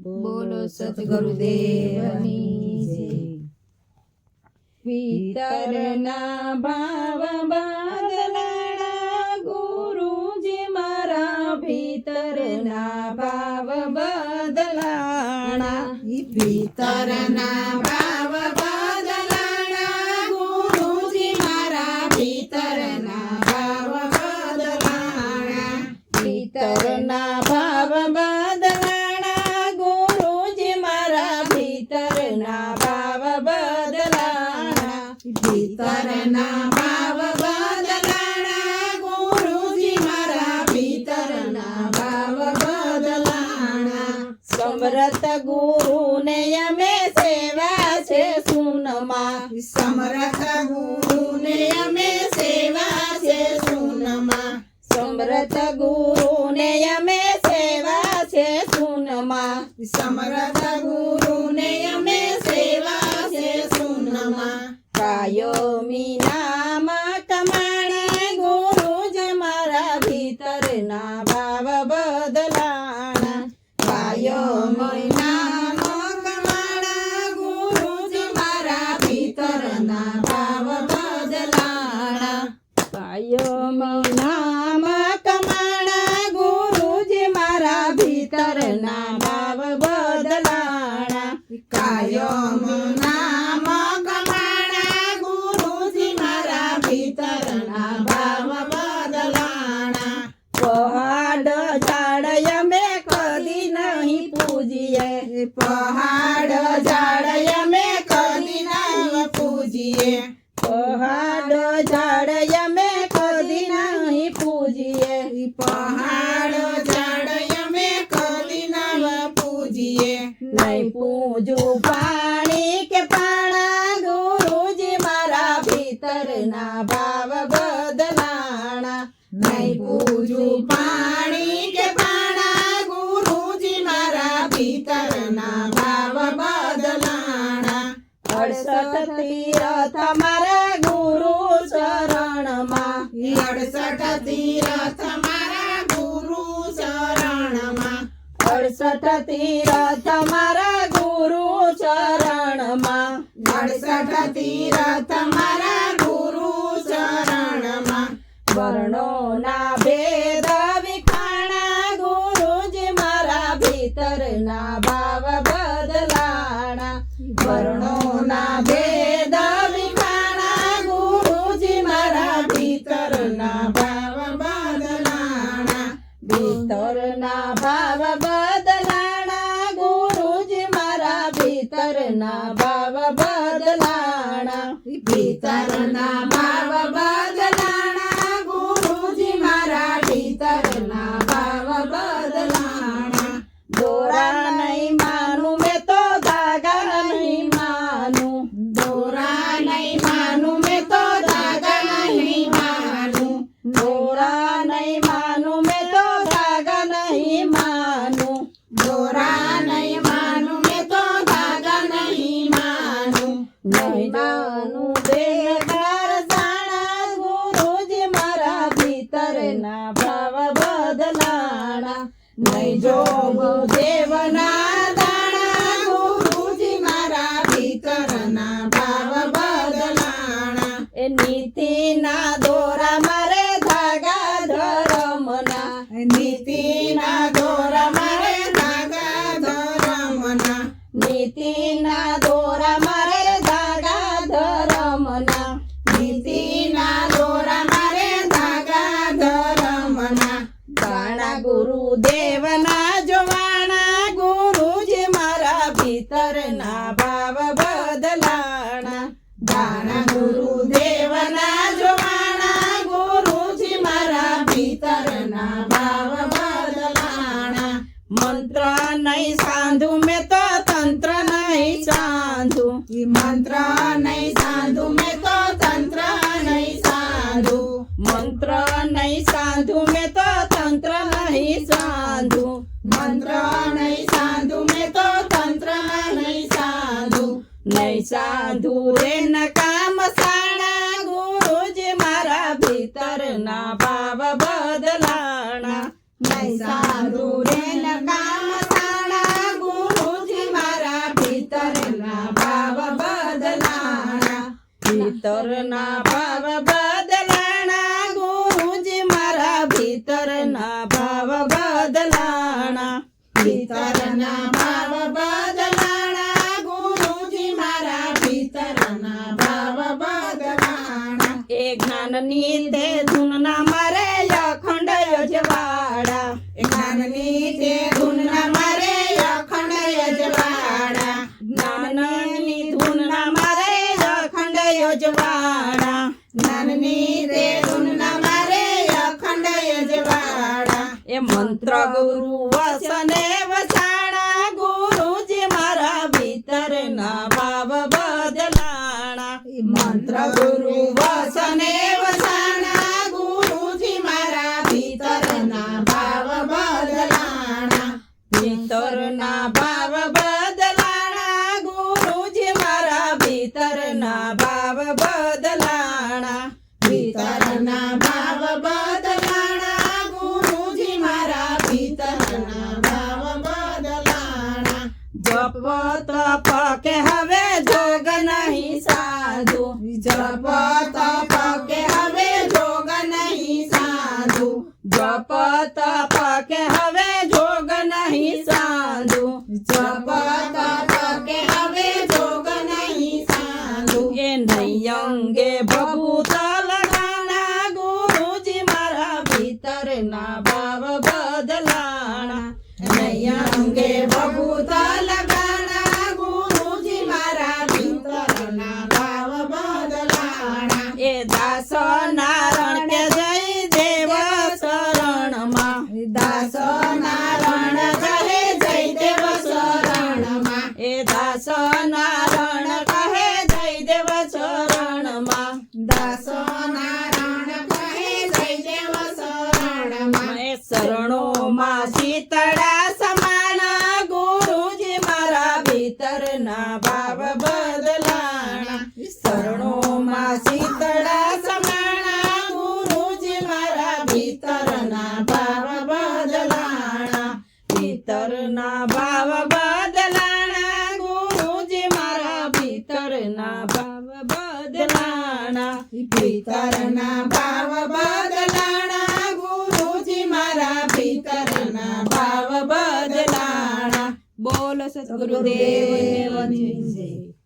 બોલો સદગુરુદેવની જય। પિતરના ભાવ બદલાણા ગુરુજી મારા ભીતરના ભાવ બદલાણા। ભીતરના ભાવ બદલાણા ગુરુજી મારા ભીતરના ભાવ બદલાણા। ભીતરના ભાવ બદલાણા ગુરુજી મારા ભીતરના ભાવ બદલાણા। ભીતરના ભાવ બદલાણા ગુરુજી મારા ભીતરના ભાવ બદલાણા। સમરથ ગુરુને અમે સેવા છે સુનમાં। સમરથ ગુરુને અમે સેવા છે સુનમાં। સમરથ ગુરુને અમે સેવા છે સુનમાં। સમરથ ગુરુને અમે સેવા છે સુનમાં। કાયમી નામ કમાણા ગુરુજી મારા ભીતરના ભાવ બદલાણા। કાયમી નામ કમાણા ગુરુજી મારા ભીતરના ભાવ બદલાણા। કાયમી નામ કમાણા ગુરુજી મારા ભીતરના ભાવ બદલાણા। કાયમ નામ કમાણા ગુરુજી મારા ભીતરના ભાવ બદલાણા। પહાડ ઝાડ અમે કદી નહીં પૂજીએ। પહાડ ઝાડ અમે કદી નહીં પૂજીએ। પહાડ ઝાડ અમે કદી નહીં પૂજીએ। પહાડ ઝાડ અમે કદી નહીં પૂજીએ। નહીં પૂજું પાણી કે પાણા ગુરુજી મારા ભીતરના ભાવ બદલાણા। નહીં પૂજું પાણી કે પાણા ગુરુજી મારા ભીતરના ભાવ બદલાણા। 68 તીરથ મારા ગુરુ શરણમાં। 68 તીરથ મારા ગુરુ શરણમાં। 68 તીરથ મારા ગુરુ શરણમાં। 68 તીરથ મારા ગુરુ શરણમાં। વર્ણોના ભેદ વિખાણા ગુરુજી મારા ભીતરના ભાવ બદલાણા। વર્ણોના ભેદ વિખાણા ગુરુજી મારા ભીતરના ભાવ બદલાણા। ભીતરના ભાવ બદલાણા ગુરુજી મારા ભીતરના ભાવ બદલાણા। ભીતરના ભાવ બદલાણા ગુરુજી મારા ભીતરના ભાવ બદલાણા। દોરા નહીં માનું મેં તો ધાગા નહીં માનું। દોરા નહીં માનું મેં તો ધાગા નહીં માનું। દોરા નહીં માનું મેં તો ધાગા નહીં માનું। દોરા નહીં માનું મેં તો ધાગા નહીં માનું। નહીં માનું દેહકાર જાણા ગુરુજી મારા ભીતરના ભાવ બદલાણા। નહીં જોવું દેવના દાણા ગુરુજી મારા ભીતરના ભાવ બદલાણા। એ નીતિના દોરા મારે ધાગા ધર્મના। નીતિના દોરા મારે ધાગા ધર્મના। નીતિના દોરા મારે ધાગા ધર્મના। નીતિના દોરા મારે ધાગા ધર્મના। ગાણા ગુરુદેવના જોવાણા ગુરુજી મારા ભીતરના ભાવ બદલાણા। ગાણા ગુરુદેવના જોવાણા ગુરુજી મારા ભીતરના ભાવ બદલાણા। મંત્ર નહીં સાંધું મેં તો તંત્ર નહીં સાંધું। મંત્ર નહીં સાંધું મેં તો તંત્ર નહીં સાંધું। મંત્ર નહીં સાંધું મેં તો તંત્ર નહીં સાંધું। મંત્ર નહીં સાંધું મેં તો તંત્ર નહીં સાંધું। નહીં સાંધું રે નકામ સાણા ગુરુજી મારા ભીતરના ભાવ બદલાણા। નહીં સાંધું રે નકામ સાણા ગુરુ ભીતરના ભાવ બદલાણા ગુરુજી મારા ભીતરના ભાવ બદલાણા એ જ્ઞાનની તે ધૂનના મારે અખંડ યજવાડા જ્ઞાનની તે ધૂનના મારે અખંડ યજવાડા જ્ઞાનની ધૂનના મારે અખંડ યજવાડા જ્ઞાનની તે ધૂનના મારે અખંડ યજવાડા એ મંત્ર ગુરુ વસને વસાણા ગુરુજી મારા ભીતરના ભાવ બદલાણા મંત્ર ગુરુ વસને વસાણા ગુરુજી મારા ભીતરના ભાવ બદલાણા ભીતરના ભાવ બદલાણા ગુરુજી મારા ભીતરના ભાવ બદલાણા ભીતરના ભાવ બદલાણા ગુરુજી મારા ભીતરના ભાવ બદલાણા જપ તપ કે હવે જોગ નહીં સાધુ જપ તપ કે હવે જોગ નહીં સાધુ જપ તપ કે હવે જોગ નહીં સાધુ જપ તપ કે હવે જોગ નહીં સાધુ એ નહીં અંગે ભભૂત લગાણા ગુરુજી મારા ભીતરના ભાવ બદલાણા નહીં અંગે ભભૂત લગાણા ગુરુજી મારા ભીતરના ભાવ બદલાણા એ દાસ નારણ કે જય દેવ શરણમાં દાસ નારણ કહે જય દેવ શરણમાં એ દાસ નારણ કહે જય દેવ શરણમાં દાસ નારણ કહે જય દેવ શરણમાં એ શરણોમાં શીતળા સમાન ગુરુજી મારા ભીતરના ભાવ બદલાણા શરણોમાં શીતળા સમાણા ગુરુજી મારા ભીતરના ભાવ બદલાણા ભીતરના ભાવ બદલાણા ગુરુજી મારા ભીતરના ભાવ બદલાણા ભીતરના ભાવ બદલાણા ગુરુજી મારા ભીતરના ભાવ બદલાણા બોલ સદગુરુદેવ જય.